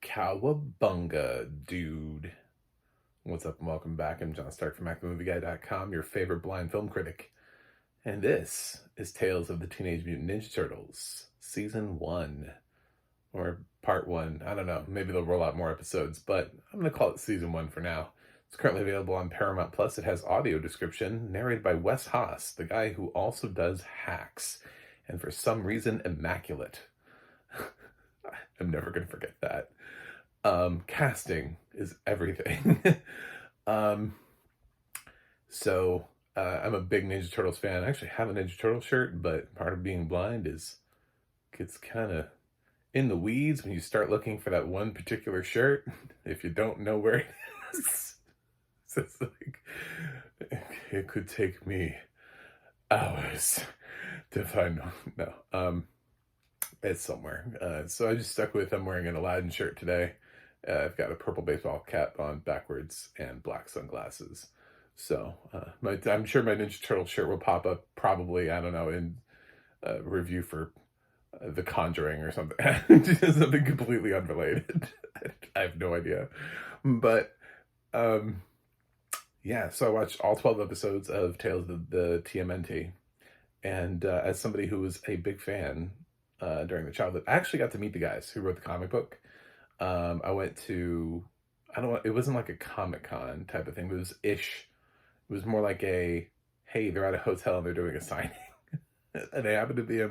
Cowabunga, dude. What's up and welcome back. I'm John Stark from MacTheMovieGuy.com, your favorite blind film critic. And this is Tales of the Teenage Mutant Ninja Turtles, Season 1. Or Part 1. I don't know. Maybe they'll roll out more episodes, but I'm going to call it Season 1 for now. It's currently available on Paramount Plus. It has audio description, narrated by Wes Haas, the guy who also does Hacks. And for some reason, Immaculate. I'm never going to forget that. Casting is everything. I'm a big Ninja Turtles fan. I actually have a Ninja Turtle shirt, but part of being blind is gets kind of in the weeds when you start looking for that one particular shirt. If you don't know where it is, so it's like it could take me hours to find. No, it's somewhere. So I just stuck with. I'm wearing an Aladdin shirt today. I've got a purple baseball cap on backwards and black sunglasses. So I'm sure my Ninja Turtle shirt will pop up probably, I don't know, in a review for The Conjuring or something. Something completely unrelated. I have no idea. But yeah, so I watched all 12 episodes of Tales of the TMNT. And as somebody who was a big fan during the childhood, I actually got to meet the guys who wrote the comic book. I went to, it wasn't like a Comic-Con type of thing, but it was ish. It was more like hey, they're at a hotel and they're doing a signing. And they happened to be in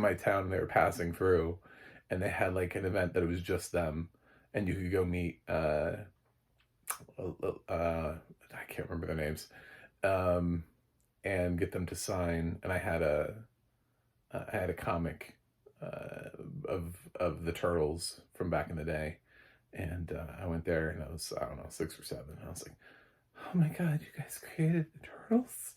my town and they were passing through and they had like an event that it was just them and you could go meet, I can't remember their names, and get them to sign. And I had a comic of the Turtles from back in the day, and I went there and I was, I don't know, 6 or 7. I was like, oh my god, you guys created the Turtles.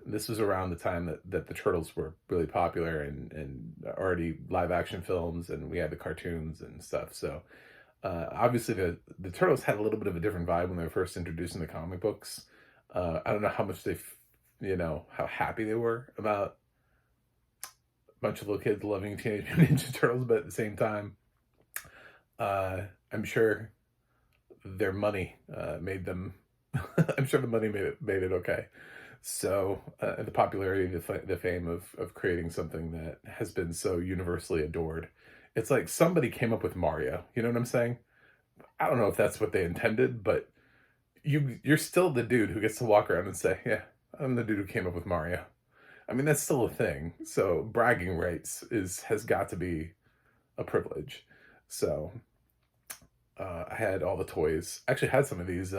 This was around the time that the Turtles were really popular and already live action films, and we had the cartoons and stuff. So obviously the Turtles had a little bit of a different vibe when they were first introduced in the comic books. I don't know how much how happy they were about bunch of little kids loving Teenage Mutant Ninja Turtles, but at the same time, I'm sure their money made them. I'm sure the money made it okay. So the popularity, the fame of creating something that has been so universally adored. It's like somebody came up with Mario. You know what I'm saying? I don't know if that's what they intended, but you're still the dude who gets to walk around and say, "Yeah, I'm the dude who came up with Mario." I mean, that's still a thing. So bragging rights has got to be a privilege. So I had all the toys. I actually had some of these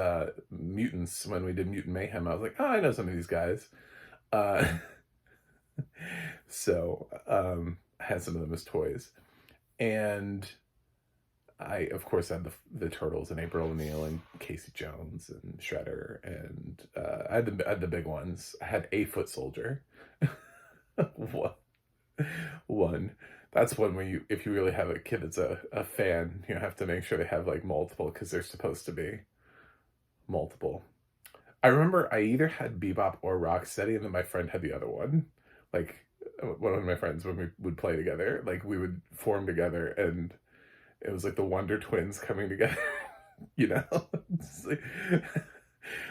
mutants when we did Mutant Mayhem. I was like, oh, I know some of these guys. So I had some of them as toys. And I, of course, had the Turtles and April O'Neil and Casey Jones and Shredder. And I had the big ones. I had a Foot Soldier. One. That's one where if you really have a kid that's a fan, you have to make sure they have like multiple, because they're supposed to be multiple. I remember I either had Bebop or Rocksteady, and then my friend had the other one. Like one of my friends, when we would play together, like we would form together, and it was like the Wonder Twins coming together. You know, it's like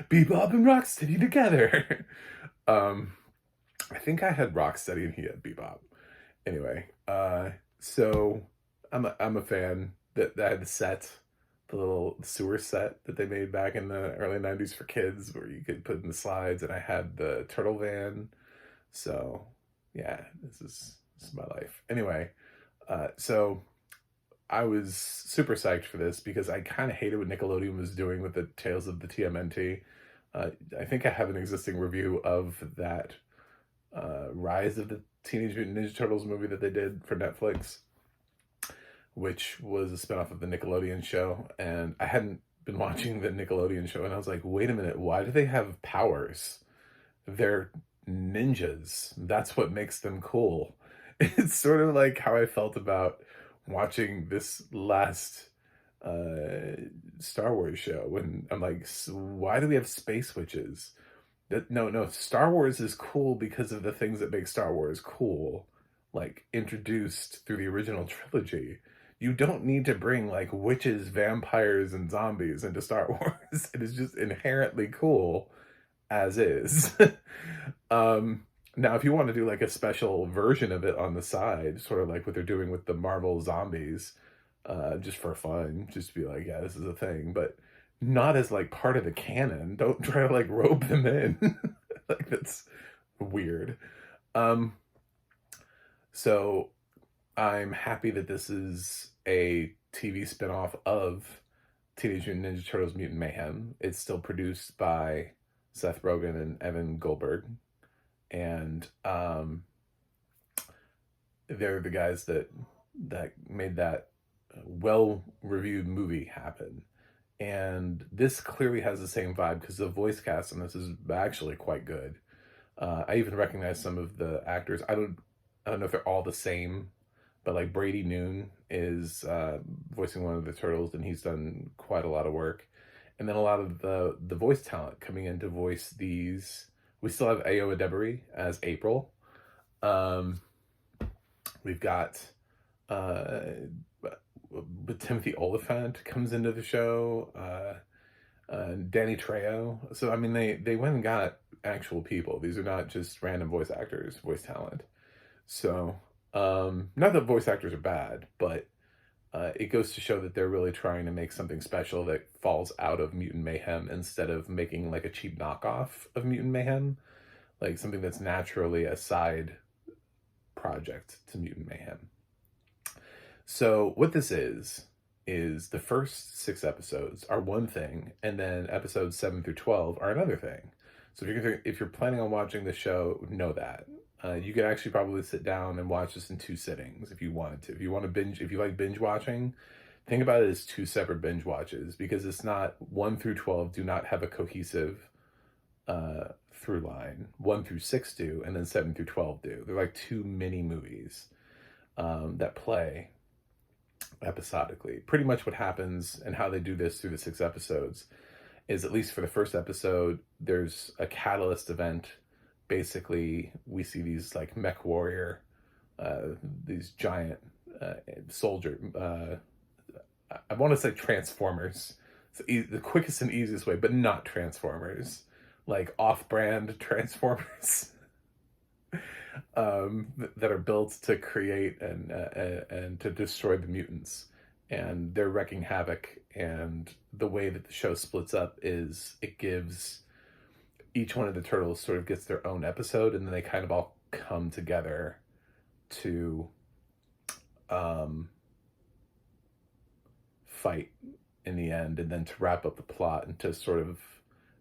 Bebop and Rocksteady together. I think I had Rocksteady and he had Bebop. Anyway, so I'm a fan. That I had the set, the little sewer set that they made back in the early 90s for kids, where you could put in the slides, and I had the turtle van. So yeah, this is my life. Anyway, so I was super psyched for this because I kind of hated what Nickelodeon was doing with the Tales of the TMNT. I think I have an existing review of that Rise of the Teenage Mutant Ninja Turtles movie that they did for Netflix, which was a spinoff of the Nickelodeon show. And I hadn't been watching the Nickelodeon show, and I was like, wait a minute, why do they have powers? They're ninjas. That's what makes them cool. It's sort of like how I felt about watching this last Star Wars show, when I'm like, why do we have space witches? No, Star Wars is cool because of the things that make Star Wars cool, like introduced through the original trilogy. You don't need to bring like witches, vampires, and zombies into Star Wars. It is just inherently cool as is. um, Now, if you want to do like a special version of it on the side, sort of like what they're doing with the Marvel zombies, just for fun, just to be like, yeah, this is a thing, but not as like part of the canon. Don't try to like rope them in. Like that's weird. Um, so I'm happy that this is a TV spinoff of Teenage Mutant Ninja Turtles Mutant Mayhem. It's still produced by Seth Rogen and Evan Goldberg. And they're the guys that made that well-reviewed movie happen. And this clearly has the same vibe because the voice cast on this is actually quite good. I even recognize some of the actors. I don't know if they're all the same, but like Brady Noon is voicing one of the turtles, and he's done quite a lot of work. And then a lot of the voice talent coming in to voice these. We still have Ayo Edebiri as April. We've got Timothy Oliphant comes into the show. Danny Trejo. So I mean, they went and got actual people. These are not just random voice actors, voice talent. So not that voice actors are bad, but it goes to show that they're really trying to make something special that falls out of Mutant Mayhem instead of making like a cheap knockoff of Mutant Mayhem, like something that's naturally a side project to Mutant Mayhem. So what this is the first 6 episodes are one thing, and then episodes 7 through 12 are another thing. So if you're planning on watching the show, know that. You could actually probably sit down and watch this in 2 sittings if you wanted to. If you want to binge, if you like binge watching, think about it as 2 separate binge watches, because it's not 1 through 12 do not have a cohesive through line. 1 through 6 do, and then 7 through 12 do. They're like 2 mini movies that play episodically. Pretty much what happens and how they do this through the 6 episodes is, at least for the first episode, there's a catalyst event. Basically, we see these like mech warrior, these giant soldier. I want to say Transformers. It's the quickest and easiest way, but not Transformers. Like off-brand Transformers that are built to create and to destroy the mutants. And they're wrecking havoc. And the way that the show splits up is it gives each one of the turtles sort of gets their own episode, and then they kind of all come together to fight in the end, and then to wrap up the plot and to sort of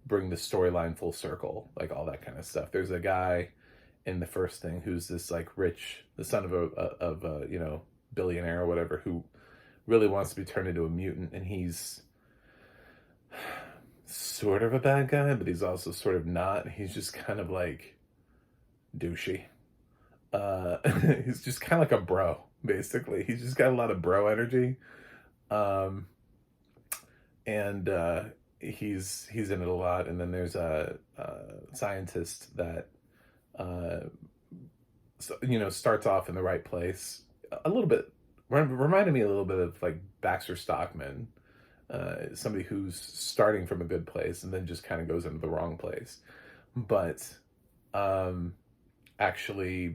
bring the storyline full circle, like all that kind of stuff. There's a guy in the first thing who's this like rich, the son of a you know, billionaire or whatever, who really wants to be turned into a mutant, and he's sort of a bad guy, but he's also sort of not. He's just kind of like douchey. He's just kind of like a bro, basically. He's just got a lot of bro energy. And he's in it a lot. And then there's a scientist that you know, starts off in the right place. A little bit reminded me a little bit of like Baxter Stockman. Somebody who's starting from a good place and then just kind of goes into the wrong place, but actually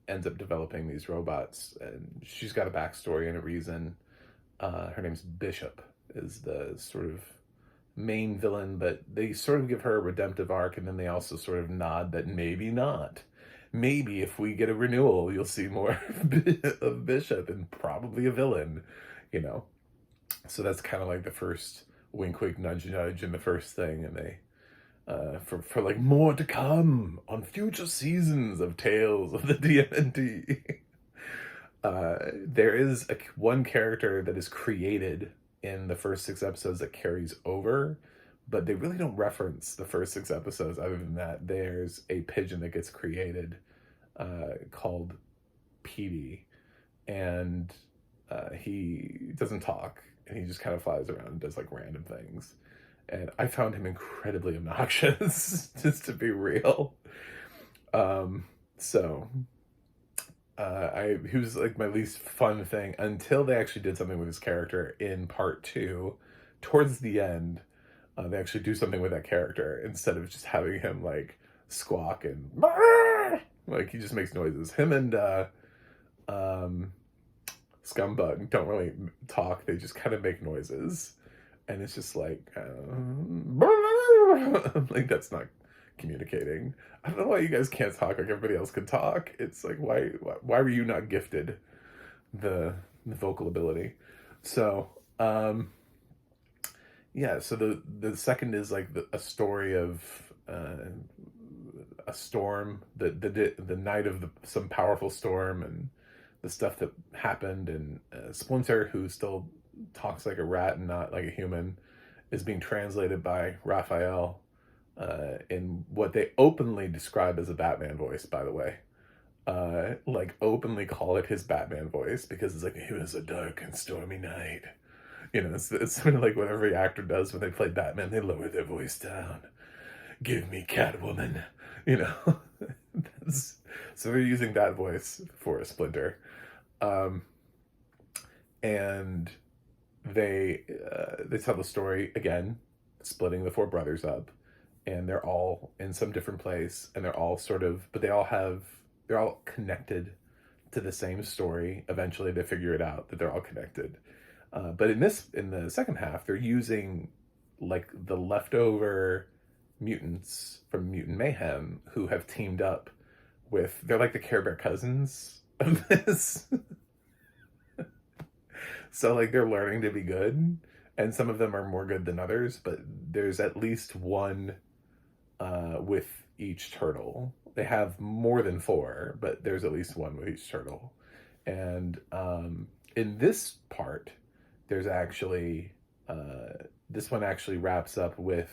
ends up developing these robots. And she's got a backstory and a reason. Her name's Bishop, is the sort of main villain, but they sort of give her a redemptive arc, and then they also sort of nod that maybe not. Maybe if we get a renewal, you'll see more of Bishop and probably a villain, you know. So that's kind of like the first wink, wink, nudge, nudge in the first thing. And they, for like more to come on future seasons of Tales of the TMNT. There is one character that is created in the first 6 episodes that carries over, but they really don't reference the first 6 episodes. Other than that, there's a pigeon that gets created called Petey, and he doesn't talk. And he just kind of flies around and does like random things. And I found him incredibly obnoxious, just to be real. So he was like my least fun thing until they actually did something with his character in part 2. Towards the end, they actually do something with that character instead of just having him like squawk and like he just makes noises. Him and um, Scumbug don't really talk; they just kind of make noises, and it's just like like that's not communicating. I don't know why you guys can't talk like everybody else could talk. It's like why were you not gifted the vocal ability? So yeah, so the second is like a story of a storm, the night of some powerful storm, and the stuff that happened, and Splinter, who still talks like a rat and not like a human, is being translated by Raphael in what they openly describe as a Batman voice, by the way. Like openly call it his Batman voice because it's like, it was a dark and stormy night. You know, it's sort of like what every actor does when they play Batman. They lower their voice down. Give me Catwoman. You know, so they're using that voice for a Splinter, and they tell the story again, splitting the four brothers up, and they're all in some different place, and they're all but they're all connected to the same story. Eventually, they figure it out that they're all connected. But in the second half, they're using like the leftover mutants from Mutant Mayhem who have teamed up they're like the Care Bear cousins of this. So like they're learning to be good, and some of them are more good than others, but there's at least one with each turtle. They have more than 4, but there's at least one with each turtle. And in this part, there's actually this one actually wraps up with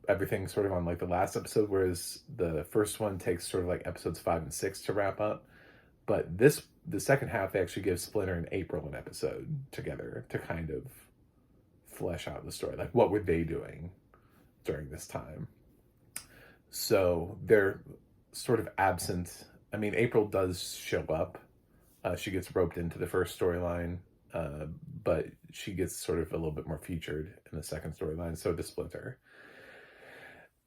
everything sort of on like the last episode, whereas the first one takes sort of like episodes 5 and 6 to wrap up. But the second half, they actually give Splinter and April an episode together to kind of flesh out the story. Like, what were they doing during this time? So they're sort of absent. I mean, April does show up. She gets roped into the first storyline, but she gets sort of a little bit more featured in the second storyline. So does Splinter.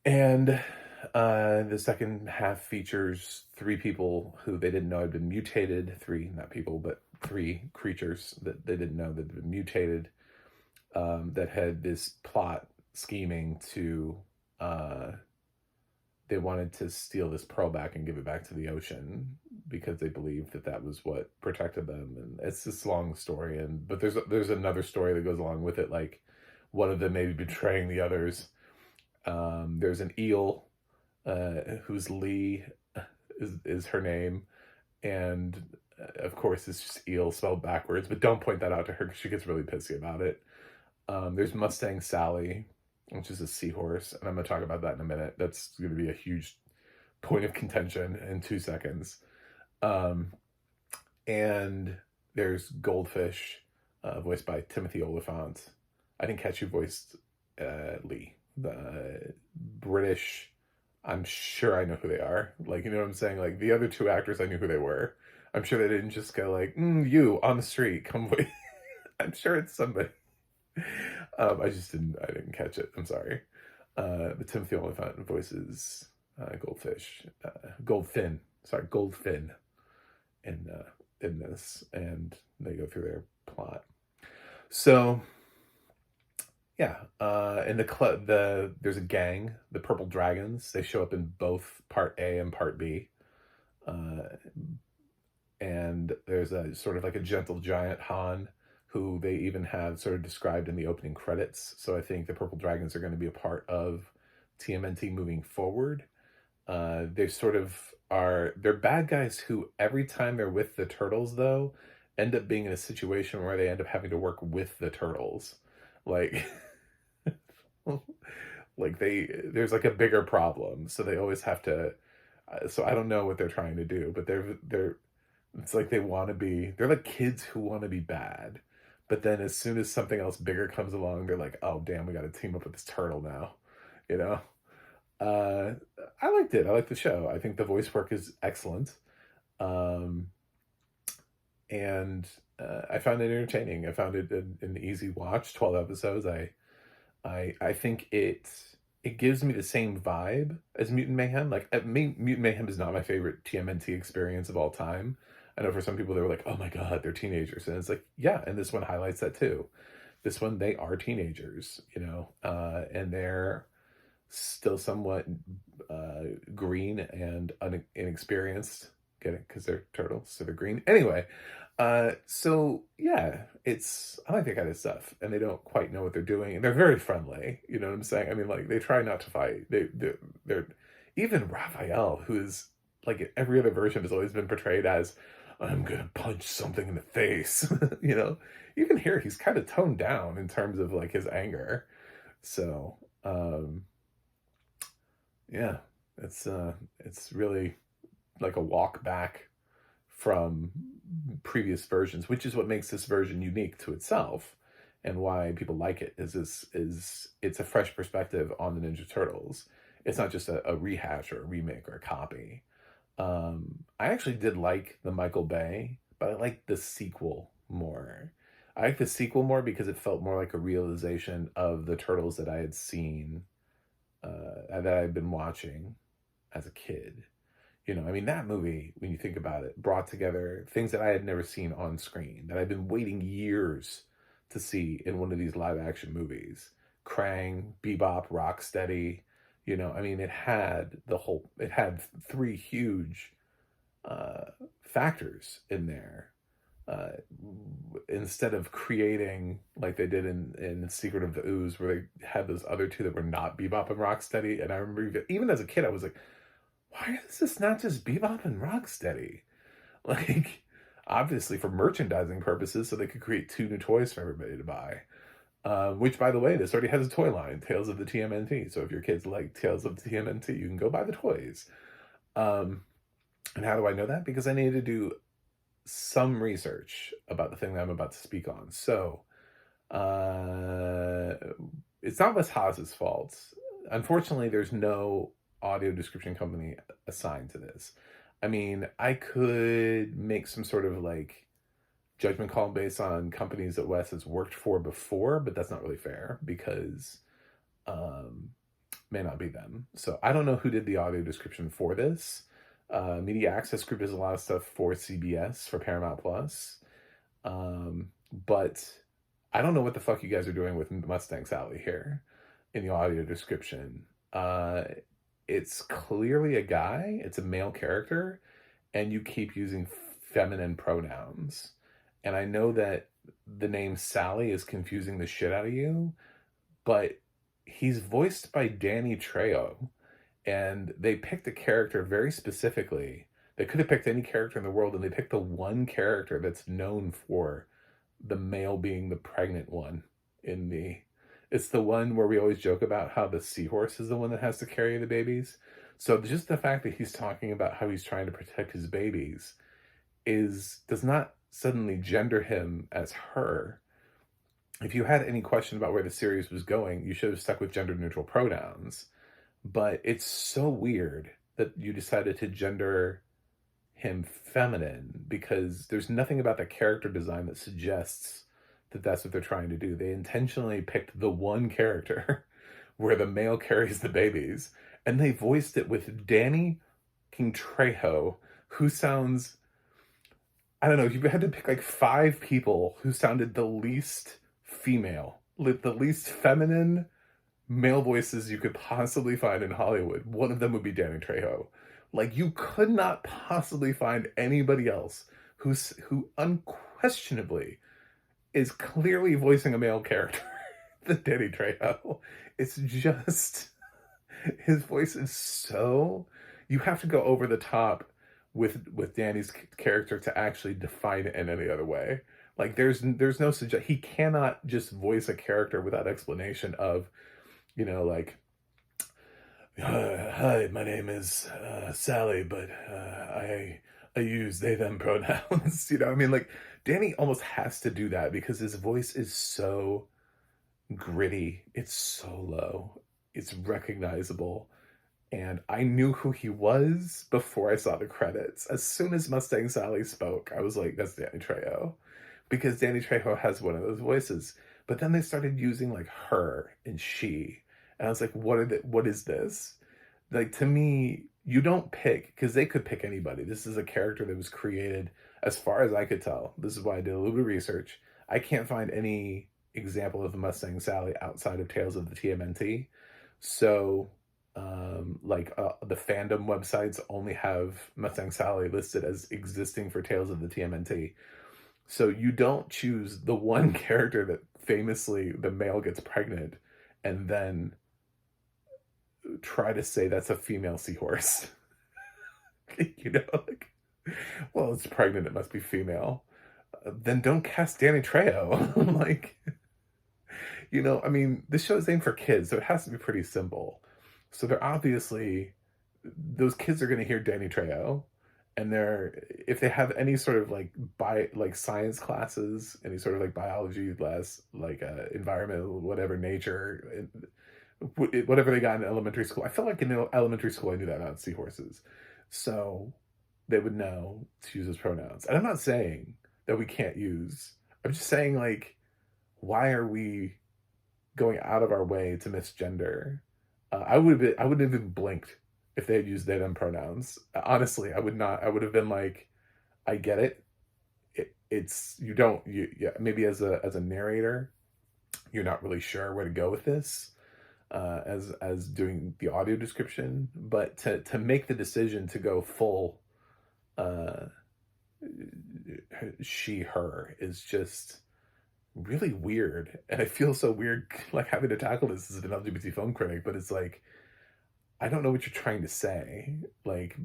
And the second half features 3 people who they didn't know had been mutated. 3, not people, but 3 creatures that they didn't know that had been mutated, that had this plot scheming to they wanted to steal this pearl back and give it back to the ocean because they believed that was what protected them. And it's this long story, but there's another story that goes along with it, like one of them maybe betraying the others. There's an eel whose Lee is her name, and of course it's just eel spelled backwards, but don't point that out to her because she gets really pissy about it. There's Mustang Sally, which is a seahorse, and I'm going to talk about that in a minute. That's going to be a huge point of contention in 2 seconds. And there's Goldfish, voiced by Timothy Oliphant. I didn't catch who voiced Lee. The British, I'm sure I know who they are. Like, you know what I'm saying? Like, the other 2 actors, I knew who they were. I'm sure they didn't just go like, you on the street, come wait. I'm sure it's somebody. I didn't catch it. I'm sorry. But Timothy Oliphant voices Goldfish, Goldfin in this, and they go through their plot. So yeah, in there's a gang, the Purple Dragons. They show up in both part A and part B. And there's a sort of like a gentle giant Han, who they even have sort of described in the opening credits. So I think the Purple Dragons are going to be a part of TMNT moving forward. They sort of they're bad guys who every time they're with the Turtles, though, end up being in a situation where they end up having to work with the Turtles. Like, like there's like a bigger problem. So they always have to, so I don't know what they're trying to do, but it's like they're like kids who want to be bad. But then as soon as something else bigger comes along, they're like, oh, damn, we got to team up with this turtle now, you know? I liked it. I liked the show. I think the voice work is excellent. Um, and I found it entertaining. I found it an easy watch. 12 episodes. I think it gives me the same vibe as Mutant Mayhem. Like, Mutant Mayhem is not my favorite TMNT experience of all time. I know for some people they were like, "Oh my god, they're teenagers," and it's like, yeah, and this one highlights that too. This one, they are teenagers, and they're still somewhat green and inexperienced. Get it? Because they're turtles, so they're green. Anyway, so yeah, I like that kind of stuff, and they don't quite know what they're doing, and they're very friendly. You know what I'm saying? I mean, like, they try not to fight. They're even Raphael, who's like in every other version has always been portrayed as, I'm gonna punch something in the face. Even here he's kind of toned down in terms of like his anger. So yeah, it's really like a walk back from previous versions, which is what makes this version unique to itself, and why people like it. Is it's a fresh perspective on the Ninja Turtles. It's not just a rehash or a remake or a copy. I actually did like the Michael Bay, but I liked the sequel more. I like the sequel more because it felt more like a realization of the Turtles that I had seen, that I'd been watching as a kid. I mean, that movie, when you think about it, brought together things that I had never seen on screen, that I'd been waiting years to see in one of these live action movies. Krang, Bebop, Rocksteady. I mean, it had three huge factors in there. Instead of creating like they did in Secret of the Ooze, where they had those other two that were not Bebop and Rocksteady. And I remember even as a kid, I was like, why is this not just Bebop and Rocksteady? Like, obviously for merchandising purposes, so they could create two new toys for everybody to buy. Which, by the way, this already has a toy line, Tales of the TMNT. So if your kids like Tales of the TMNT, you can go buy the toys. And how do I know that? Because I needed to do some research about the thing that I'm about to speak on. So it's not Wes Haas's fault. Unfortunately, there's no audio description company assigned to this. I mean, I could make some sort of like judgment call based on companies that Wes has worked for before, but that's not really fair because may not be them. So I don't know who did the audio description for this. Media Access Group does a lot of stuff for CBS, for Paramount Plus. But I don't know what the fuck you guys are doing with Mustang Sally here in the audio description. It's clearly a guy, it's a male character, and you keep using feminine pronouns. And I know that the name Sally is confusing the shit out of you, but he's voiced by Danny Trejo, and they picked a character very specifically. They could have picked any character in the world, and they picked the one character that's known for the male being the pregnant one in the... It's the one where we always joke about how the seahorse is the one that has to carry the babies. So just the fact that he's talking about how he's trying to protect his babies does not suddenly gender him as her. If you had any question about where the series was going, you should have stuck with gender neutral pronouns. But it's so weird that you decided to gender him feminine, because there's nothing about the character design that suggests that that's what they're trying to do. They intentionally picked the one character where the male carries the babies, and they voiced it with Danny King Trejo, who sounds... I don't know, you had to pick like 5 people who sounded the least female, the least feminine male voices you could possibly find in Hollywood. One of them would be Danny Trejo. Like, you could not possibly find anybody else who unquestionably is clearly voicing a male character than Danny Trejo. It's just, his voice is so... You have to go over the top with Danny's character to actually define it in any other way. Like, there's no he cannot just voice a character without explanation of, like, hi, my name is Sally, but I use they them pronouns. I mean, like, Danny almost has to do that because his voice is so gritty. It's so low. It's recognizable. And I knew who he was before I saw the credits. As soon as Mustang Sally spoke, I was like, that's Danny Trejo. Because Danny Trejo has one of those voices. But then they started using like her and she. And I was like, what is this? Like, to me, you don't pick, because they could pick anybody. This is a character that was created, as far as I could tell. This is why I did a little bit of research. I can't find any example of the Mustang Sally outside of Tales of the TMNT. So the fandom websites only have Mustang Sally listed as existing for Tales of the TMNT. So you don't choose the one character that famously the male gets pregnant and then try to say that's a female seahorse. Like, well, it's pregnant, it must be female. Then don't cast Danny Trejo. Like, I mean, this show is aimed for kids, so it has to be pretty simple. So they're obviously, those kids are going to hear Danny Trejo, and if they have any sort of like science classes, any sort of like biology class, like environmental, whatever, nature, whatever they got in elementary school. I felt like in elementary school I knew that about seahorses, so they would know to use those pronouns. And I'm not saying that we can't use. I'm just saying, like, why are we going out of our way to misgender? I wouldn't have even blinked if they had used they them pronouns. Honestly, I would not. I would have been like, I get it. It's you don't. Yeah, maybe as a narrator, you're not really sure where to go with this, as doing the audio description, but to make the decision to go full she her is just really weird. And I feel so weird like having to tackle this as an LGBT film critic, but it's like, I don't know what you're trying to say, like,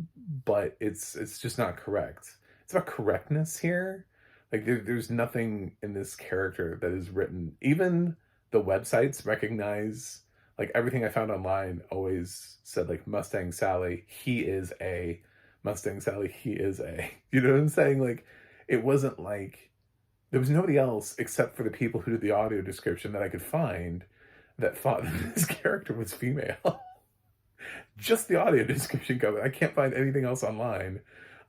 but it's just not correct. It's about correctness here. Like, there's nothing in this character that is written. Even the websites recognize, like, everything I found online always said, like, Mustang Sally, he is a Mustang Sally, he is a. You know what I'm saying? Like, it wasn't like there was nobody else except for the people who did the audio description that I could find that thought that this character was female. Just the audio description covered. I can't find anything else online.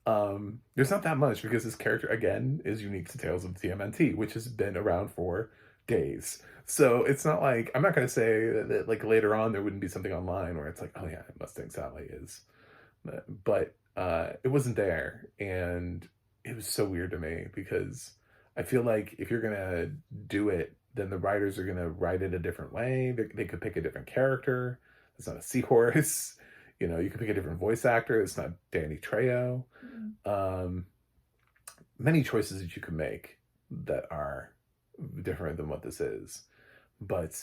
There's not that much because this character, again, is unique to Tales of TMNT, which has been around for days. So it's not like, I'm not going to say that like later on there wouldn't be something online where it's like, oh yeah, Mustang Sally is. But it wasn't there. And it was so weird to me because I feel like if you're going to do it, then the writers are going to write it a different way. They could pick a different character. It's not a seahorse. You could pick a different voice actor. It's not Danny Trejo. Many choices that you could make that are different than what this is. But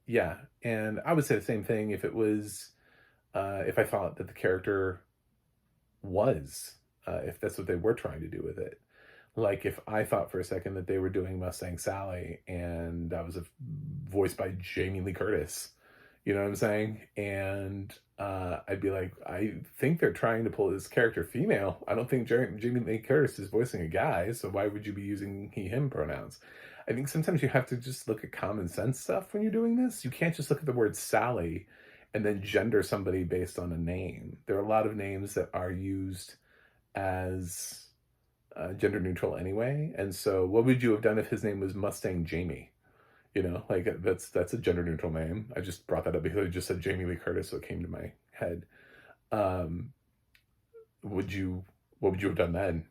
yeah, and I would say the same thing if it was, if I thought that the character was, if that's what they were trying to do with it. Like, if I thought for a second that they were doing Mustang Sally and that was voiced by Jamie Lee Curtis, you know what I'm saying? And I'd be like, I think they're trying to pull this character female. I don't think Jamie Lee Curtis is voicing a guy, so why would you be using he, him pronouns? I think sometimes you have to just look at common sense stuff when you're doing this. You can't just look at the word Sally and then gender somebody based on a name. There are a lot of names that are used as gender neutral anyway. And so what would you have done if his name was Mustang Jamie? Like, that's a gender neutral name. I just brought that up because I just said Jamie Lee Curtis, so it came to my head. What would you have done then?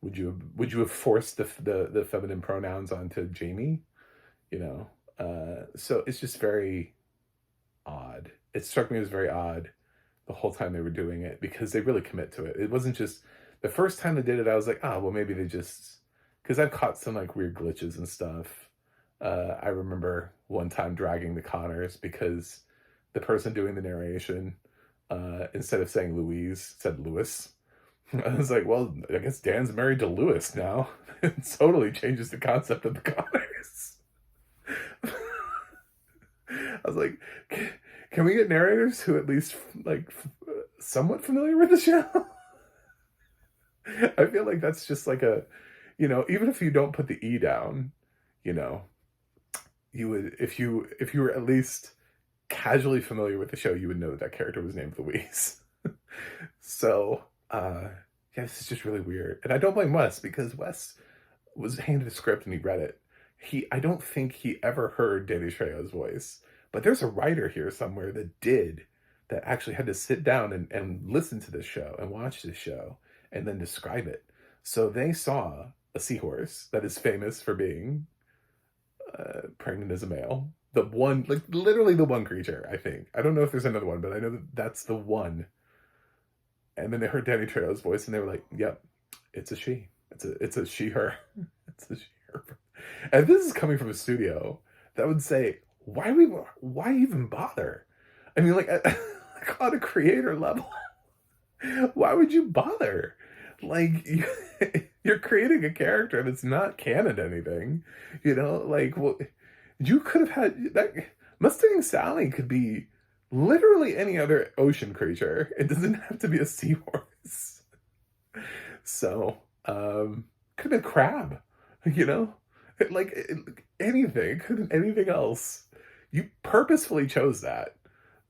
Would you have forced the feminine pronouns onto Jamie? So it's just very odd. It struck me as very odd the whole time they were doing it because they really commit to it. It wasn't just the first time they did it. I was like, well, maybe they just, because I've caught some like weird glitches and stuff. I remember one time dragging the Connors because the person doing the narration, instead of saying Louise, said Lewis. I was like, well, I guess Dan's married to Lewis now. It totally changes the concept of the Connors. I was like, can we get narrators who at least like somewhat familiar with the show? I feel like that's just like even if you don't put the E down, you would, if you were at least casually familiar with the show, you would know that character was named Louise. So, yeah, this is just really weird. And I don't blame Wes, because Wes was handed a script and he read it. I don't think he ever heard Danny Trejo's voice, but there's a writer here somewhere that actually had to sit down and listen to this show and watch this show and then describe it. So they saw a seahorse that is famous for being pregnant as a male. The one, like literally the one creature, I think. I don't know if there's another one, but I know that that's the one. And then they heard Danny Trejo's voice and they were like, yep, it's a she. It's a she, her. It's a she, her. And this is coming from a studio that would say, why even bother? I mean, like on a creator level, why would you bother? Like, you're creating a character that's not canon to anything, you know? Like, well, you could have had that. Mustang Sally could be literally any other ocean creature. It doesn't have to be a seahorse. So, could have been a crab, you know? Anything. Could have been anything else. You purposefully chose that.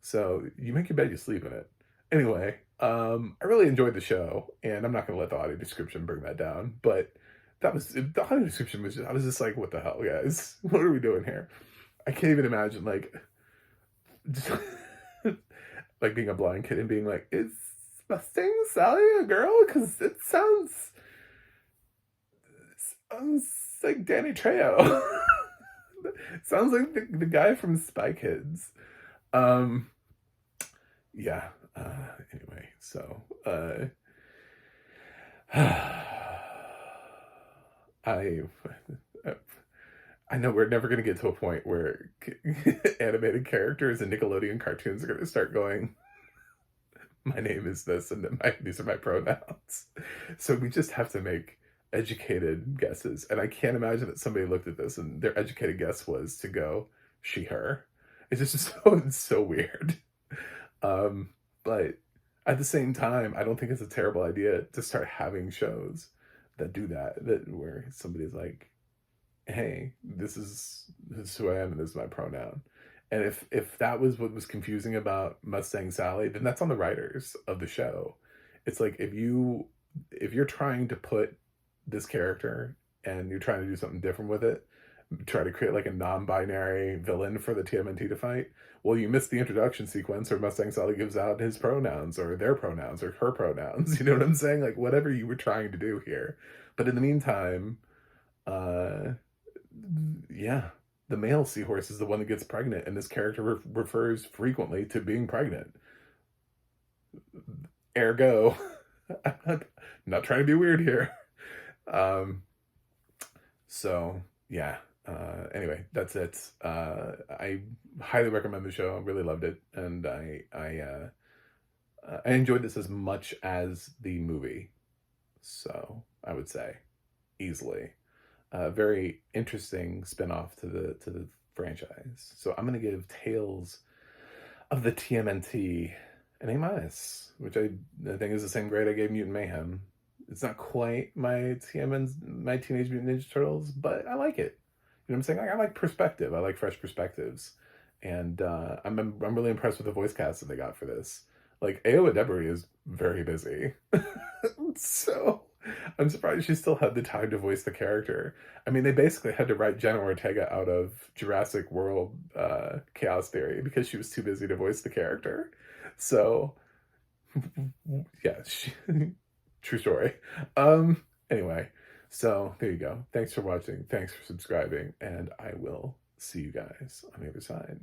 So, you make your bed, you sleep in it. Anyway, I really enjoyed the show, and I'm not going to let the audio description bring that down, but the audio description was I was just like, what the hell, guys? What are we doing here? I can't even imagine, like, like being a blind kid and being like, is Mustang Sally a girl? Because it sounds like Danny Trejo. Sounds like the guy from Spy Kids. Yeah. Anyway, so I know we're never going to get to a point where animated characters and Nickelodeon cartoons are going to start going, my name is this, and then these are my pronouns. So we just have to make educated guesses. And I can't imagine that somebody looked at this and their educated guess was to go, she, her. It's just so weird. But at the same time, I don't think it's a terrible idea to start having shows that do that where somebody's like, hey, this is who I am and this is my pronoun. And if that was what was confusing about Mustang Sally, then that's on the writers of the show. It's like, if you're trying to put this character and you're trying to do something different with it, try to create like a non-binary villain for the TMNT to fight, well, you missed the introduction sequence where Mustang Sally gives out his pronouns or their pronouns or her pronouns. You know what I'm saying? Like, whatever you were trying to do here. But in the meantime, yeah, the male seahorse is the one that gets pregnant, and this character refers frequently to being pregnant. Ergo, I'm not trying to be weird here. So yeah. Anyway, that's it. I highly recommend the show. I really loved it, and I enjoyed this as much as the movie. So I would say easily. Very interesting spinoff to the franchise. So I'm gonna give Tales of the TMNT an A-, which I think is the same grade I gave Mutant Mayhem. It's not quite my Teenage Mutant Ninja Turtles, but I like it. You know what I'm saying? I like perspective. I like fresh perspectives, and I'm really impressed with the voice cast that they got for this. Like, Aowa Debris is very busy, so I'm surprised she still had the time to voice the character. I mean, they basically had to write Jenna Ortega out of Jurassic World Chaos Theory because she was too busy to voice the character. So, yeah, true story. Anyway, so there you go. Thanks for watching. Thanks for subscribing. And I will see you guys on the other side.